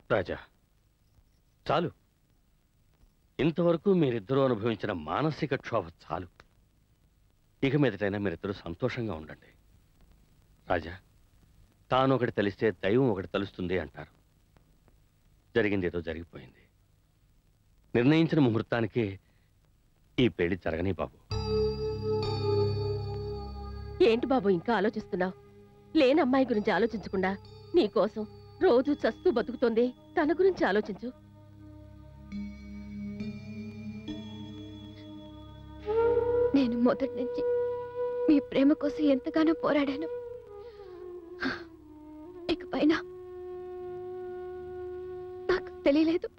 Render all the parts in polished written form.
రాజా, చాలు. ఇంతవరకు మీరిద్దరూ అనుభవించిన మానసిక క్షోభ చాలు. ఇక మీదటైనా మీరిద్దరూ సంతోషంగా ఉండండి. రాజా, తాను ఒకటి తెలిస్తే దైవం ఒకటి తలుస్తుంది అంటారు. జరిగింది ఏదో జరిగిపోయింది. నిర్ణయించిన ముహూర్తానికి ఈ పెళ్లి జరగని బాబు. ఏంటి బాబు ఇంకా ఆలోచిస్తున్నావు? లేని అమ్మాయి గురించి ఆలోచించకుండా నీకోసం రోజు చస్తూ బతుకుతోంది తన గురించి ఆలోచించు. నేను మొదటి నుంచి మీ ప్రేమ కోసం ఎంతగానో పోరాడాను. ఇకపైన నాకు తెలియలేదు.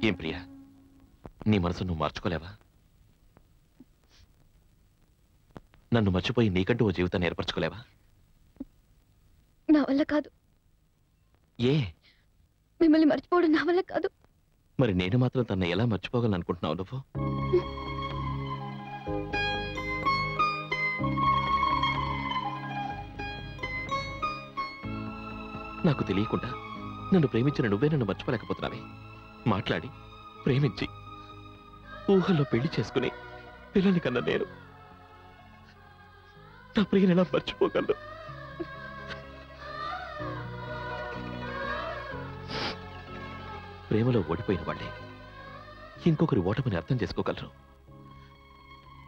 ఏం ప్రియా, నీ మనసు నువ్వు మార్చుకోలేవా? నన్ను మర్చిపోయి నీకంటూ ఓ జీవితాన్ని ఏర్పరచుకోలేవా? నా వల్ల కాదు. ఏ? మిమ్మల్ని మర్చిపోవడం నా వల్ల కాదు. మరి నేను మాత్రం తన ఎలా మర్చిపోగలను అనుకుంటున్నావు నువ్వు? నాకు తెలియకుండా నన్ను ప్రేమించిన నువ్వే నన్ను మర్చిపోలేకపోతున్నావే. మాట్లాడి ప్రేమించి ఊహల్లో పెళ్లి చేసుకుని పిల్లల్ని కన్నా నేను నా ప్రియని ఎలా మర్చిపోగలను? ప్రేమలో ఓడిపోయిన వాళ్ళే ఇంకొకరి ఓటమిని అర్థం చేసుకోగలరు.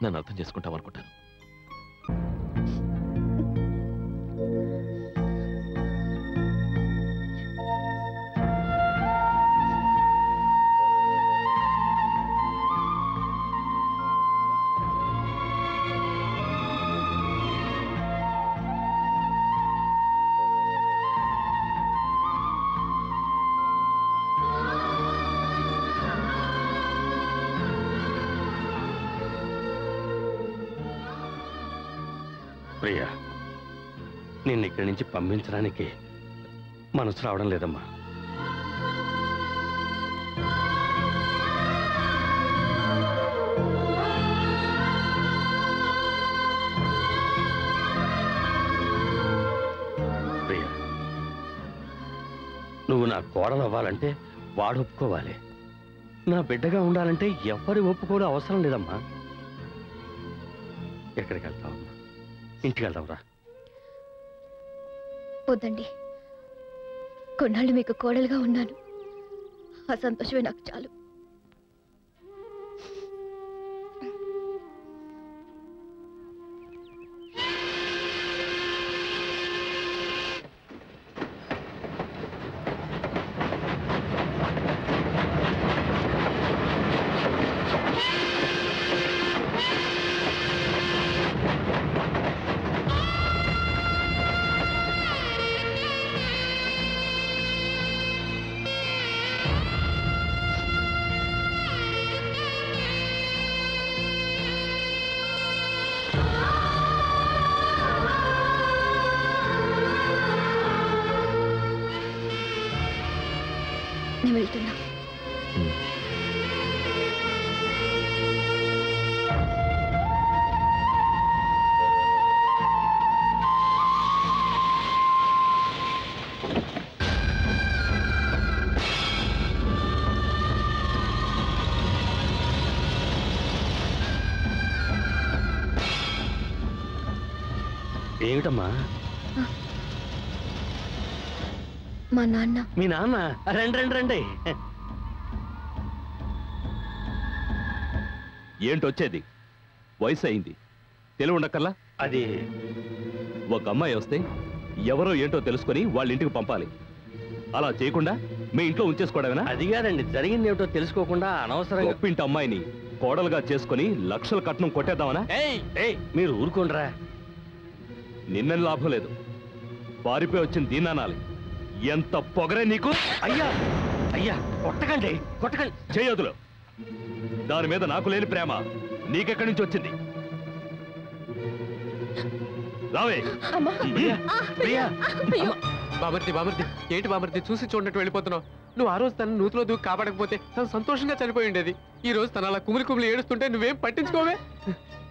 నన్ను అర్థం చేసుకుంటామనుకుంటాను. ప్రియా, నిన్ను ఇక్కడి నుంచి పంపించడానికి మనసు రావడం లేదమ్మా. ప్రియా, నువ్వు నా కోడలు అవ్వాలంటే వాడు ఒప్పుకోవాలి. నా బిడ్డగా ఉండాలంటే ఎవరి ఒప్పుకోవడం అవసరం లేదమ్మా. ఎక్కడికి వెళ్తావమ్మా? ఇంటికి వెళ్దాంరా. వద్దండి, కొన్నాళ్ళు మీకు కోడలుగా ఉన్నాను. ఆ సంతోషమే నాకు చాలు. నేను వెళ్తున్నా. ఏమిటమ్మా? మా నాన్న. మీ నాన్న? రండి రండి రండి. ఏంటొచ్చేది? వయసు అయింది, తెలివి ఉండక్కర్లా. అది ఒక అమ్మాయి వస్తే ఎవరో ఏంటో తెలుసుకొని వాళ్ళ ఇంటికి పంపాలి. అలా చేయకుండా మీ ఇంట్లో ఉంచేసుకోవడమేనా? అది కాదండి, జరిగింది ఏమిటో తెలుసుకోకుండా అనవసరంగా గొప్పింటి అమ్మాయిని కోడలుగా చేసుకుని లక్షల కట్నం కొట్టేద్దామనా? మీరు ఊరుకోండిరా. నిన్నని లాభం లేదు, పారిపోయి వచ్చిన దీన్నానాలి. ఎంత పొగరే నీకు! అయ్యా అయ్యా, కొట్టకండి కొట్టకండి. చేయదులు. దాని మీద నాకు లేని ప్రేమ నీకెక్కడి నుంచి వచ్చింది? రావే. బాబర్తి బాబర్తి, ఏంటి బాబర్తి చూసి చూడనట్టు వెళ్ళిపోతున్నావు? నువ్వు ఆ రోజు తన నూతిలో దూకి కాపాడకపోతే తను సంతోషంగా చనిపోయి ఉండేది. ఈ రోజు తను అలా కుమిలి కుమిలి ఏడుస్తుంటే నువ్వేం పట్టించుకోవే.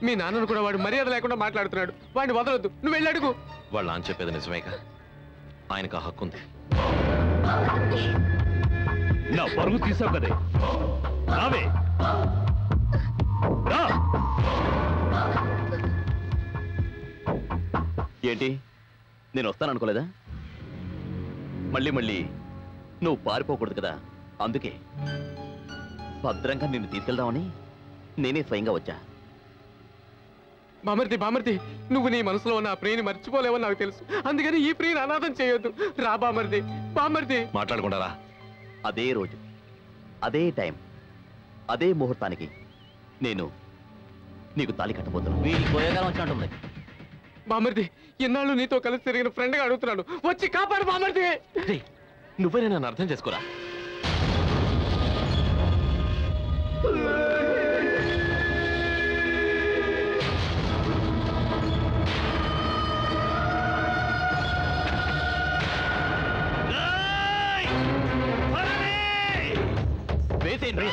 మీ నాన్నను కూడా వాడు మర్యాద లేకుండా మాట్లాడుతున్నాడు. వాడిని వదలొద్దు, నువ్వు వెళ్ళి అడుగు. వాళ్ళ నాన్న చెప్పేది నిజమేగా, ఆయనకు ఆ హక్కు ఉంది. నా పరుగు తీసావు కదే, రావే రా. ఏంటి నేను వస్తాననుకోలేదా? మళ్ళీ మళ్ళీ నువ్వు పారిపోకూడదు కదా, అందుకే భద్రంగా నిన్ను తీసుకెళ్దామని నేనే స్వయంగా వచ్చా. బామర్ది బామర్ది, నువ్వు నీ మనసులో ఉన్న ఆ ప్రియని మర్చిపోలేవని నాకు తెలుసు. అందుకని ఈ ప్రియని అనాథం చేయొద్దు. రా బామర్ది, బామర్ది. మాట్లాడకుండా రా. అదే రోజు, అదే టైం, అదే ముహూర్తానికి నేను నీకు తాళి కట్టబోతున్నాను. వీడి పోయేకాలం వచ్చినట్టుంది. బామర్ది, ఎన్నాళ్ళు నీతో కలిసి తిరిగిన ఫ్రెండ్గా అడుగుతున్నాను, వచ్చి కాపాడు బామర్ది. నువ్వే నన్ను అర్థం చేసుకోరా. వేసేయండి.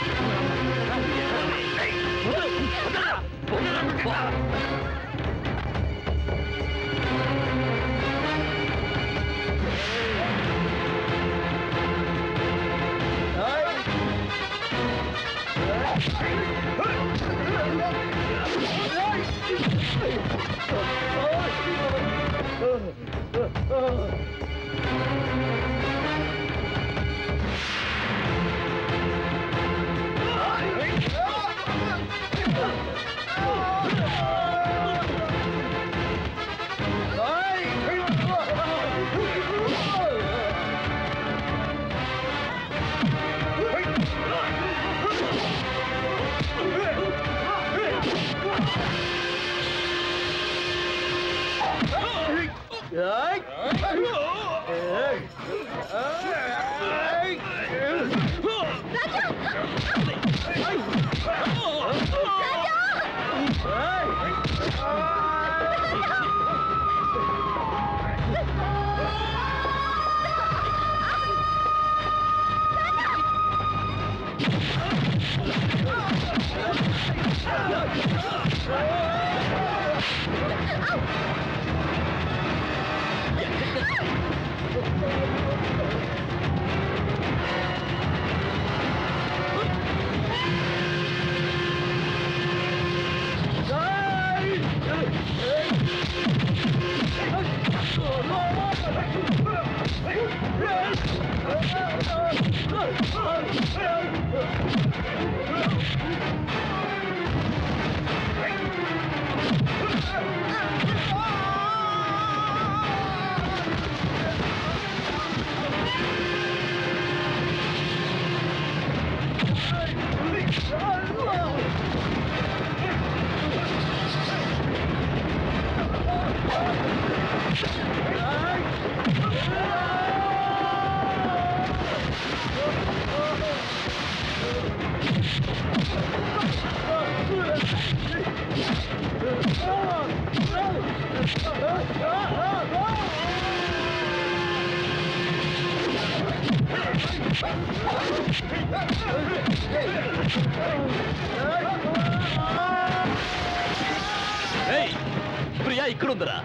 ప్రియా ఇక్కడుందిరా,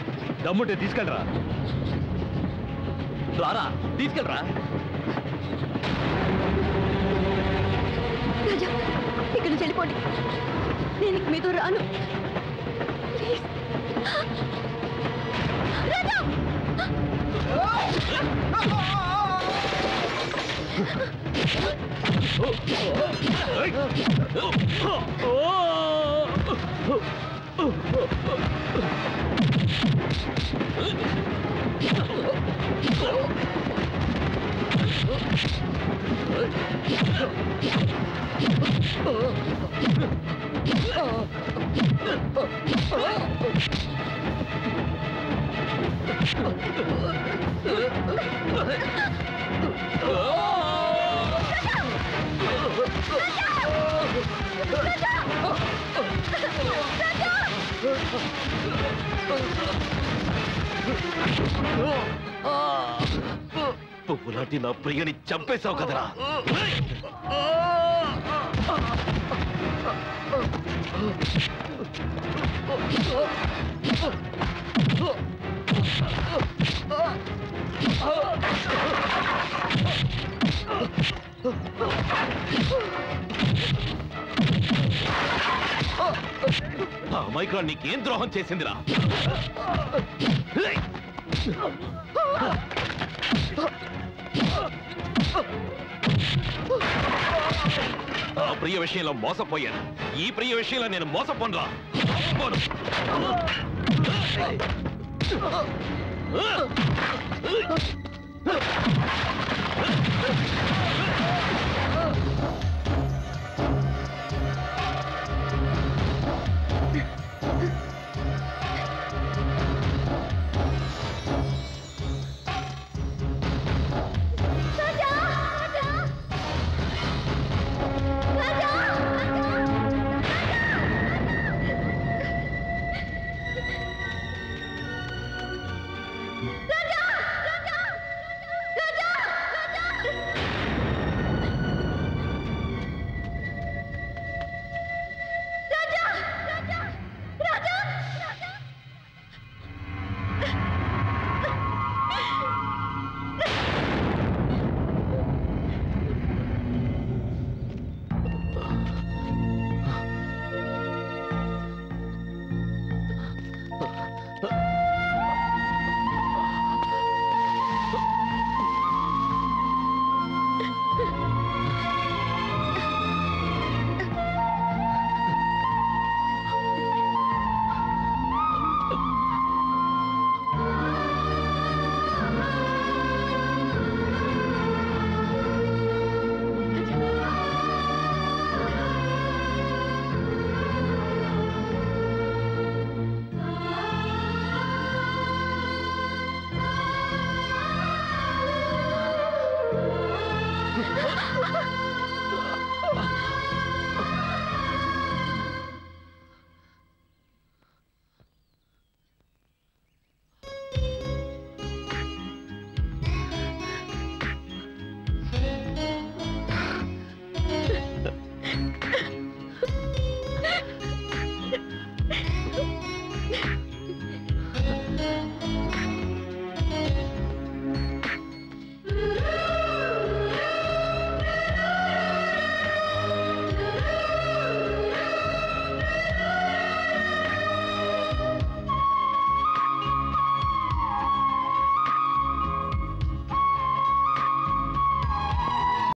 దమ్ముంటే తీసుకెళ్ళరా. రారా, తీసుకెళ్ళరా. రాజా, ఇక్కడ నుంచి వెళ్ళిపోండి. నేను ఇక మీతో రాను. ప్లీజ్. రాజా! పువ్వులాంటి నా ప్రియని చంపేశావు కదరా. ఆ మైక్రా నీకేం ద్రోహం చేసిందిరా? ఆ ప్రియ విషయంలో మోసపోయాను. ఈ ప్రియ విషయంలో నేను మోసపోనురా.